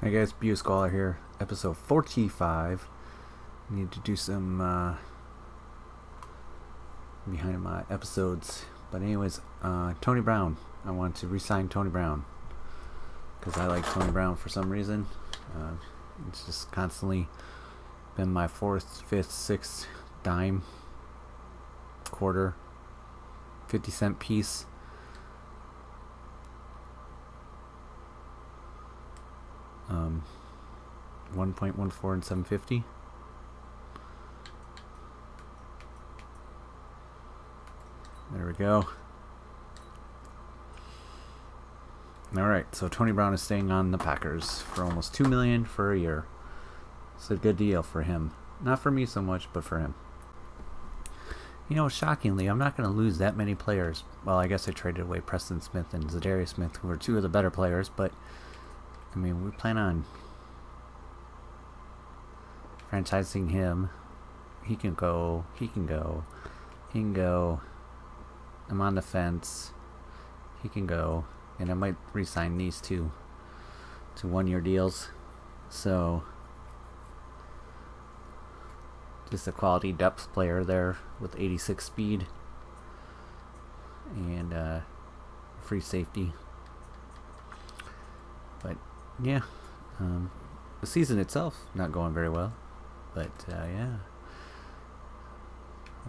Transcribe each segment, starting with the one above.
Hey guys, Scholar here, episode 45. Need to do some behind my episodes. But anyways, Tony Brown. I want to re-sign Tony Brown because I like Tony Brown for some reason. It's just constantly been my fourth, fifth, sixth dime, quarter, 50-cent piece. Um, 1.14 and 750. There we go. Alright, so Tony Brown is staying on the Packers for almost $2 million for a year. It's a good deal for him. Not for me so much, but for him. You know, shockingly, I'm not going to lose that many players. Well, I guess I traded away Preston Smith and Zadarius Smith, who were two of the better players, but I mean, we plan on franchising him. He can go. He can go. He can go. I'm on the fence. He can go. And I might re-sign these two to one-year deals. So, just a quality depth player there with 86 speed. And free safety. But yeah, the season itself not going very well, but yeah.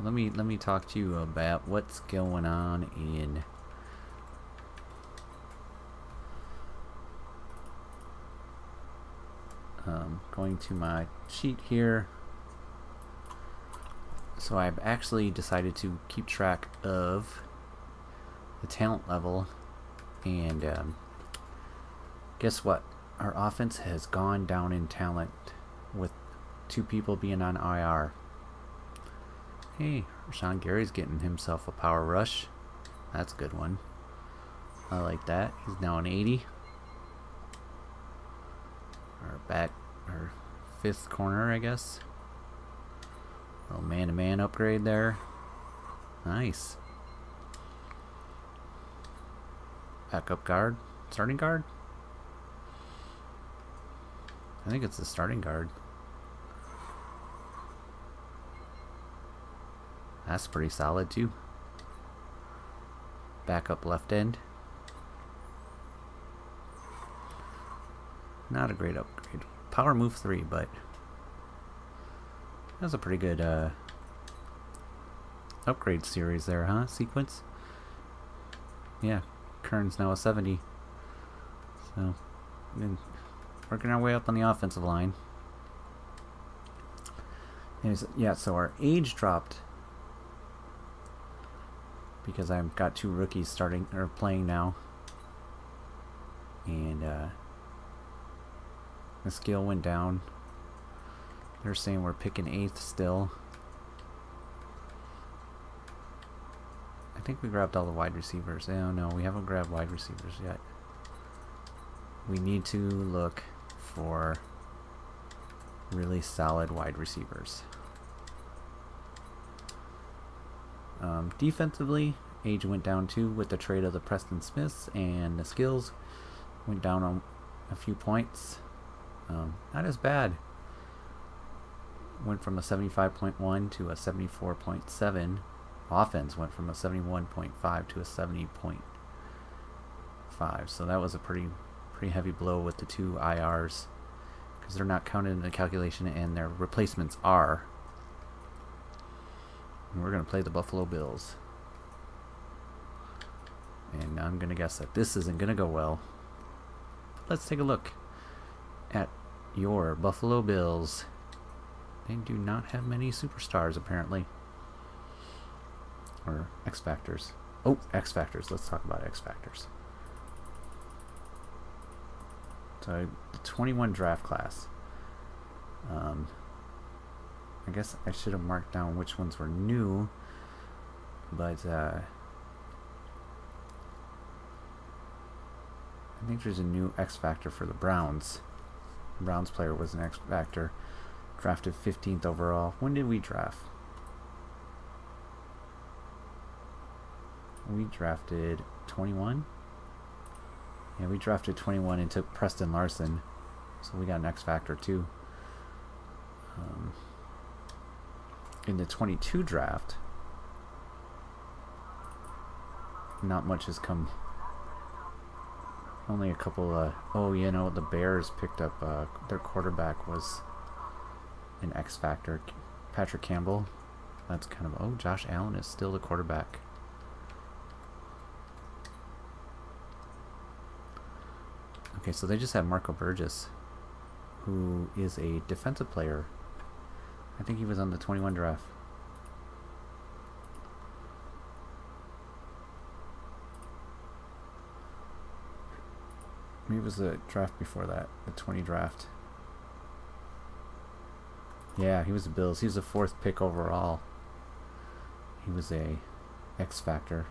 Let me talk to you about what's going on in going to my sheet here. So I've actually decided to keep track of the talent level, and guess what? Our offense has gone down in talent with two people being on IR. Hey, Rashawn Gary's getting himself a power rush. That's a good one. I like that. He's now an 80. Our fifth corner, I guess. Little man-to-man upgrade there. Nice. Backup guard. Starting guard? I think it's the starting guard. That's pretty solid too. Backup left end. Not a great upgrade. Power move 3, but that's a pretty good upgrade series there, huh? Sequence. Yeah, Kern's now a 70. So, working our way up on the offensive line. Anyways, yeah, so our age dropped because I've got two rookies starting or playing now, and the skill went down. They're saying we're picking 8th still. I think we grabbed all the wide receivers. Oh no, we haven't grabbed wide receivers yet. We need to look for really solid wide receivers. Defensively, age went down too with the trade of the Preston Smiths, and the skills went down on a few points. Not as bad. Went from a 75.1 to a 74.7. Offense went from a 71.5 to a 70.5. So that was a pretty heavy blow with the two IRs, because they're not counted in the calculation and their replacements are. And we're going to play the Buffalo Bills. And I'm going to guess that this isn't going to go well. Let's take a look at your Buffalo Bills. They do not have many superstars apparently. Or X Factors. Oh, X Factors. Let's talk about X Factors. So, the 21 draft class. I guess I should have marked down which ones were new, but I think there's a new X Factor for the Browns. The Browns player was an X Factor, drafted 15th overall. When did we draft? We drafted 21. Yeah, we drafted 21 and took Preston Larson. So we got an X factor too. In the 22 draft, not much has come. Only a couple. Oh, you know, the Bears picked up their quarterback was an X factor, Patrick Campbell. That's kind of. Oh, Josh Allen is still the quarterback. Okay, so they just have Marco Burgess, who is a defensive player. I think he was on the 21 draft. Maybe it was the draft before that, the 20 draft. Yeah, he was the Bills. He was the 4th pick overall. He was a X factor.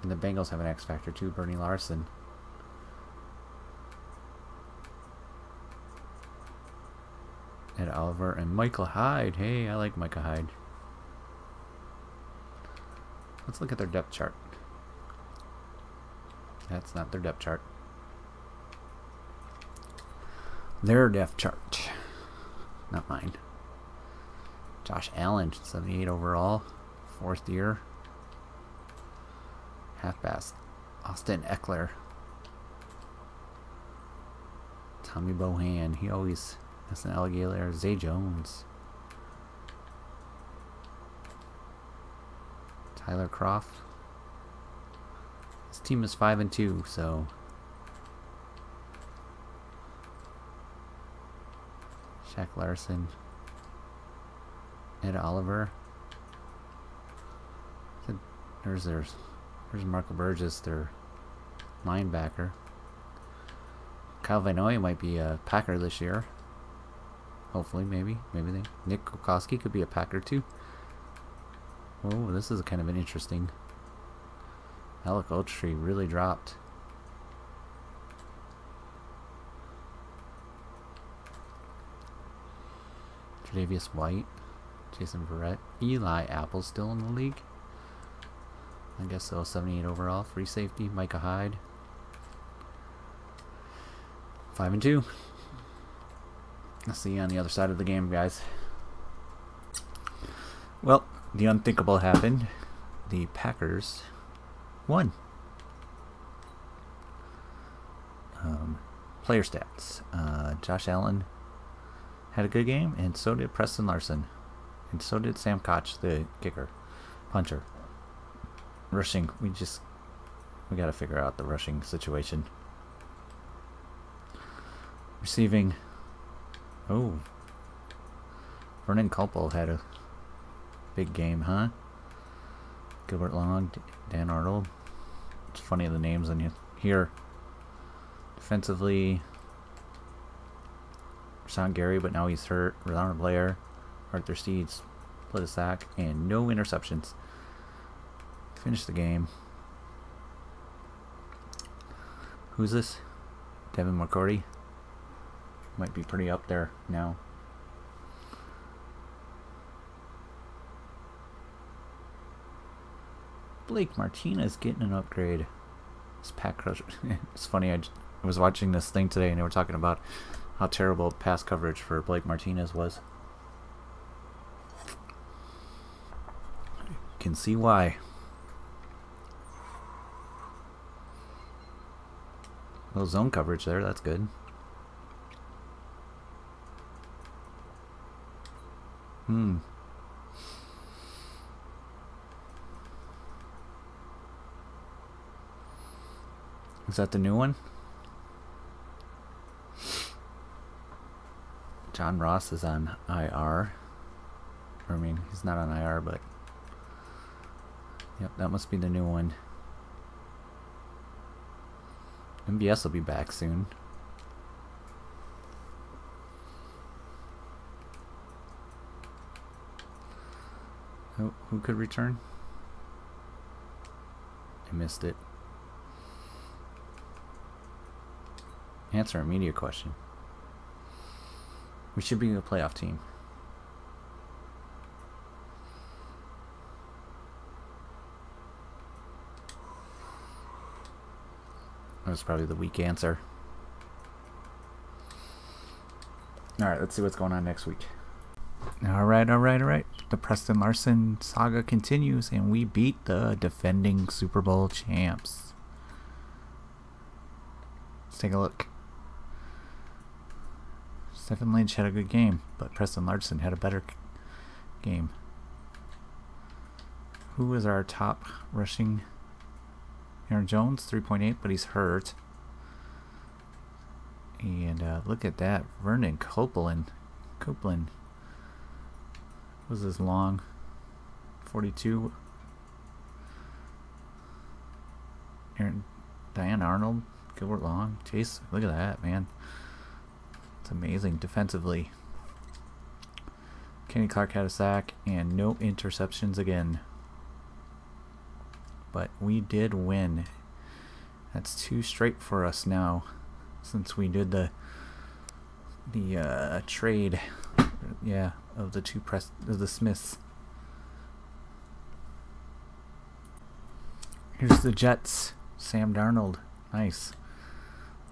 And the Bengals have an X factor too, Bernie Larson. Ed Oliver and Michael Hyde. Hey, I like Michael Hyde. Let's look at their depth chart. That's not their depth chart. Their depth chart. Not mine. Josh Allen, 78 overall. 4th year. Halfback. Austin Eckler. Tommy Bohan. He always... That's an alligator. Zay Jones. Tyler Croft. This team is 5-2, so... Shaq Larson. Ed Oliver. There's Marco Burgess, their linebacker. Kyle Van Noy might be a Packer this year. Hopefully, maybe they. Nick Kokoski could be a Packer too. Oh, this is kind of an interesting. Alec Ogletree really dropped. Tre'Davious White, Jason Verrett, Eli Apple still in the league. I guess so. 78 overall, free safety. Micah Hyde. 5-2. Let's see you on the other side of the game, guys. Well, the unthinkable happened. The Packers won. Player stats. Josh Allen had a good game, and so did Preston Larson. And so did Sam Koch, the kicker. Puncher. Rushing. We got to figure out the rushing situation. Receiving. Oh. Vernon Culpel had a big game, huh? Gilbert Long, Dan Arnold. It's funny the names in here. Defensively, Rashawn Gary, but now he's hurt. Ronald Blair, Arthur Steeds, split a sack, and no interceptions. Finished the game. Who's this? Devin McCourty. Might be pretty up there now. Blake Martinez getting an upgrade. This pack crusher. It's funny, I was watching this thing today and they were talking about how terrible pass coverage for Blake Martinez was. You can see why. A little zone coverage there, that's good. Is that the new one? John Ross is on IR. I mean, he's not on IR, but... Yep, that must be the new one. MBS will be back soon. Who could return? I missed it. Answer a media question. We should be a playoff team. That was probably the weak answer. Alright, let's see what's going on next week. Alright. The Preston Larson saga continues, and we beat the defending Super Bowl champs. Let's take a look. Stephen Lynch had a good game, but Preston Larson had a better game. Who is our top rushing? Aaron Jones, 3.8, but he's hurt. And look at that. Vernon Copeland. Was this long? 42. Diane Arnold. Gilbert Long. Chase. Look at that, man. It's amazing defensively. Kenny Clark had a sack and no interceptions again. But we did win. That's 2 straight for us now, since we did the trade, yeah, of the Smiths. Here's the Jets. Sam Darnold, nice.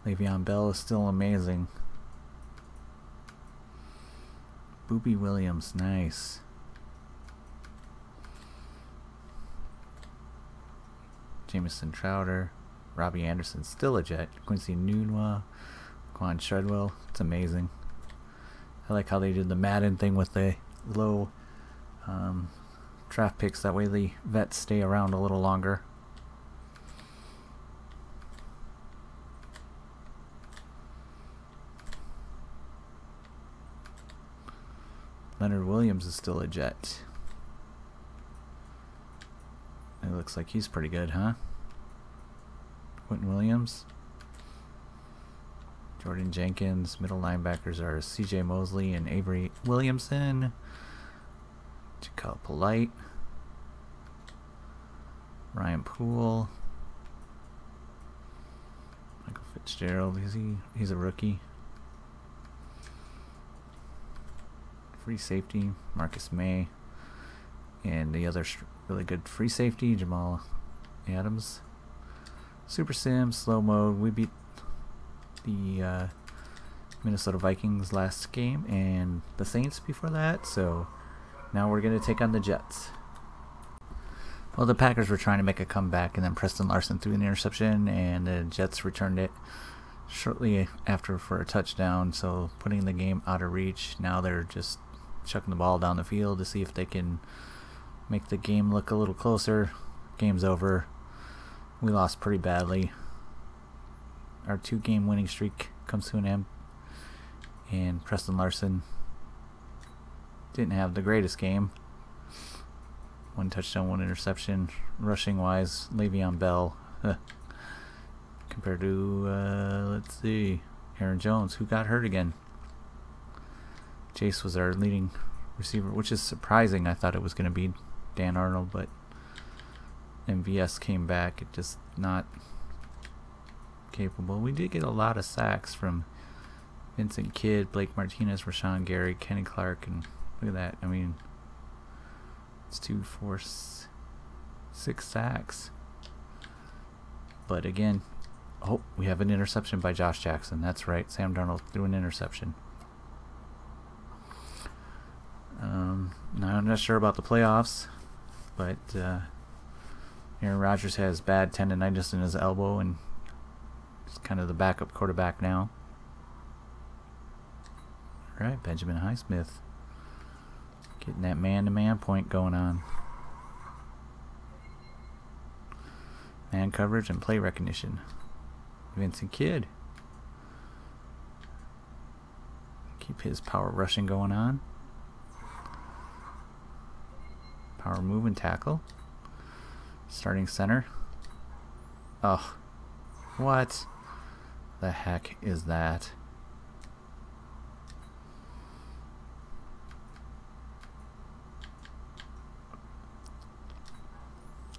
Le'Veon Bell is still amazing. Boobie Williams, nice. Jamison Crowder. Robbie Anderson, still a Jet. Quincy Nunwa. Quan Treadwell. It's amazing. I like how they did the Madden thing with the low draft picks. That way the vets stay around a little longer. Leonard Williams is still a Jet. It looks like he's pretty good, huh? Quentin Williams. Jordan Jenkins. Middle linebackers are C.J. Mosley and Avery Williamson. Jacal Polite. Ryan Poole. Michael Fitzgerald. He's a rookie. Free safety, Marcus May. And the other really good free safety, Jamal Adams. Super Sim, slow mode. We beat the Minnesota Vikings last game and the Saints before that, so now we're going to take on the Jets. Well, the Packers were trying to make a comeback, and then Preston Larson threw an interception, and the Jets returned it shortly after for a touchdown, so putting the game out of reach. Now they're just chucking the ball down the field to see if they can make the game look a little closer. Game's over. We lost pretty badly. Our 2-game winning streak comes to an end, and Preston Larson didn't have the greatest game. 1 touchdown, 1 interception. Rushing wise, Le'Veon Bell compared to let's see, Aaron Jones, who got hurt again. Chase was our leading receiver, which is surprising. I thought it was going to be Dan Arnold, but MVS came back. It just not capable. We did get a lot of sacks from Vincent Kidd, Blake Martinez, Rashawn Gary, Kenny Clark, and look at that. I mean, it's 2, 4, 6 sacks. But again, oh, we have an interception by Josh Jackson. That's right. Sam Darnold threw an interception. Now I'm not sure about the playoffs, but Aaron Rodgers has bad tendonitis in his elbow, and he's kind of the backup quarterback now. All right, Benjamin Highsmith getting that man-to-man point going on. Man coverage and play recognition. Vincent Kidd. Keep his power rushing going on. Power move and tackle. Starting center. Oh, what the heck is that?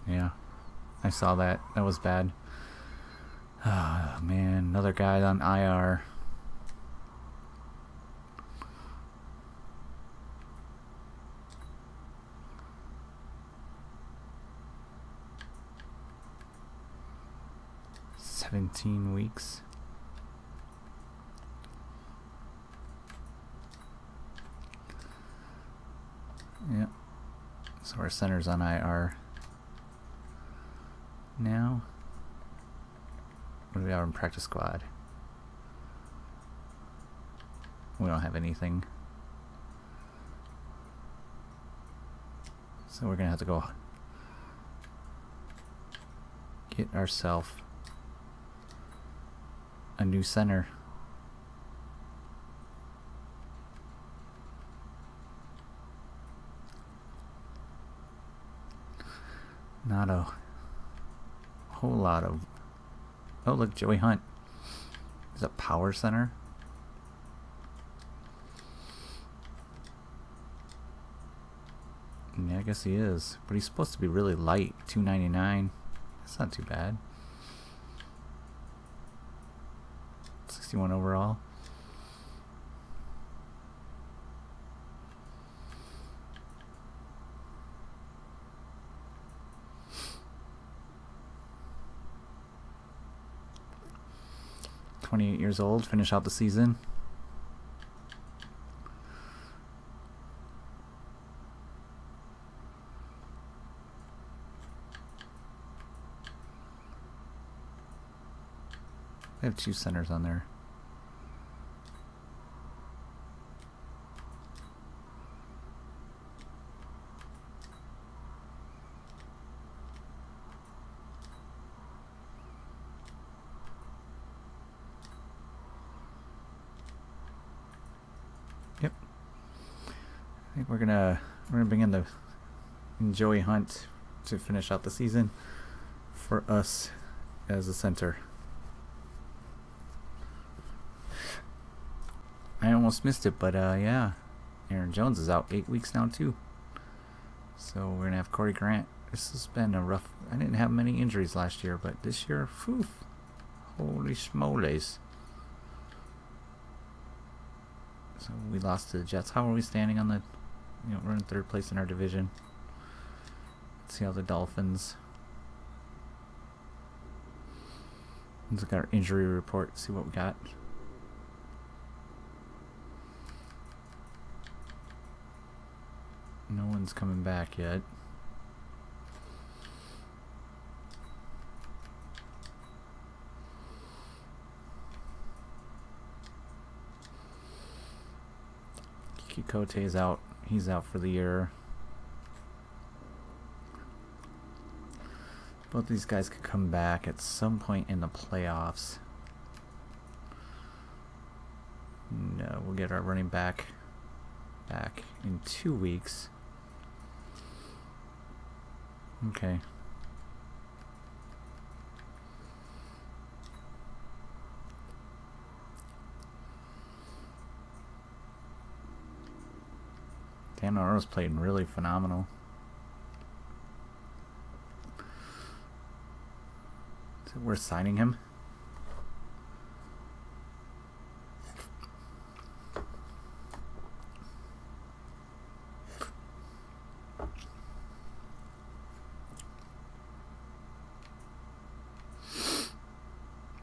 Yeah, I saw that. That was bad. Oh man, another guy on IR. "17 weeks. Yeah. So our center's on IR now. What do we have in practice squad? We don't have anything. So we're gonna have to go get ourselves a new center. Not a whole lot of... Oh, look, Joey Hunt. Is a power center? Yeah, I guess he is. But he's supposed to be really light. 299. That's not too bad. 61 overall. $28 old, finish out the season. They have 2 centers on there. Yep. I think we're gonna bring in Joey Hunt to finish out the season for us as a center. I almost missed it, but yeah, Aaron Jones is out 8 weeks now too. So we're gonna have Corey Grant. This has been a rough. I didn't have many injuries last year, but this year, phew, holy smolies. So we lost to the Jets. How are we standing on the? You know, we're in 3rd place in our division. Let's see how the Dolphins. Let's look at our injury report. See what we got. No one's coming back yet. Kikote is out. He's out for the year. Both these guys could come back at some point in the playoffs. No, we'll get our running back in 2 weeks. Okay. Dan Oro's played really phenomenal. Is it worth signing him?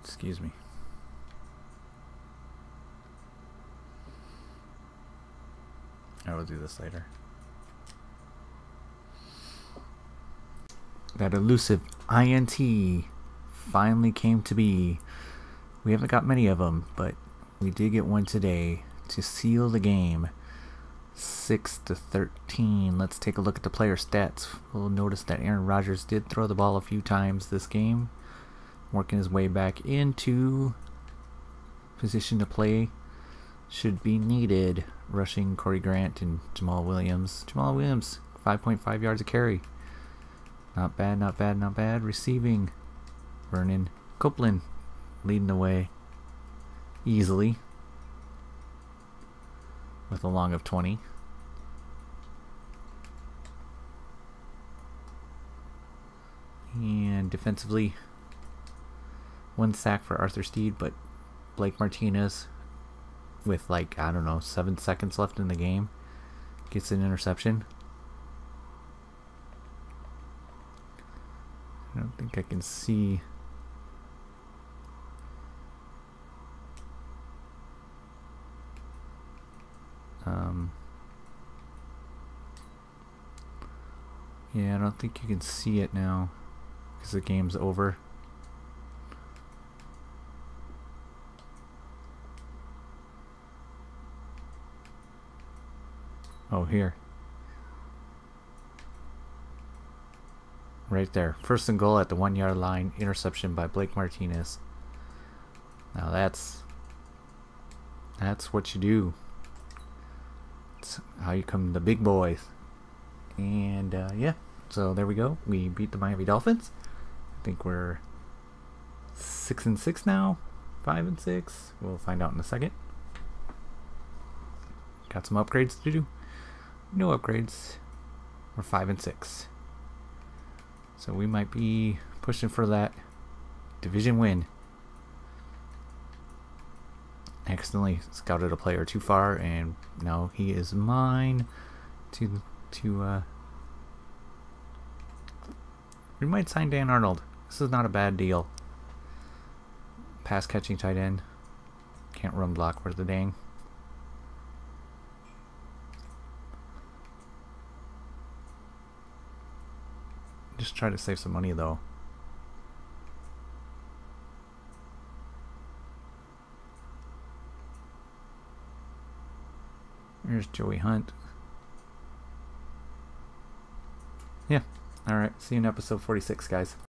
Excuse me. I will do this later. That elusive INT finally came to be. We haven't got many of them, but we did get one today to seal the game. 6-13. Let's take a look at the player stats. We'll notice that Aaron Rodgers did throw the ball a few times this game, working his way back into position to play. Should be needed. Rushing Corey Grant and Jamal Williams. Jamal Williams, 5.5 yards a carry. Not bad, not bad, not bad. Receiving, Vernon Copeland leading the way easily with a long of 20. And defensively, 1 sack for Arthur Steed, but Blake Martinez, with like, I don't know, 7 seconds left in the game, gets an interception. I don't think I can see. Yeah, I don't think you can see it now because the game's over. Oh, here. Right there. First and goal at the 1 yard line. Interception by Blake Martinez. Now that's what you do. It's how you come the big boys. And yeah, so there we go. We beat the Miami Dolphins. I think we're 6-6 now. 5-6. We'll find out in a second. Got some upgrades to do. No upgrades. We're 5-6. So we might be pushing for that division win. Accidentally scouted a player too far, and now he is mine. We might sign Dan Arnold. This is not a bad deal. Pass catching tight end. Can't run block worth the dang. Just try to save some money though. Here's Joey Hunt. Yeah. Alright. See you in episode 46, guys.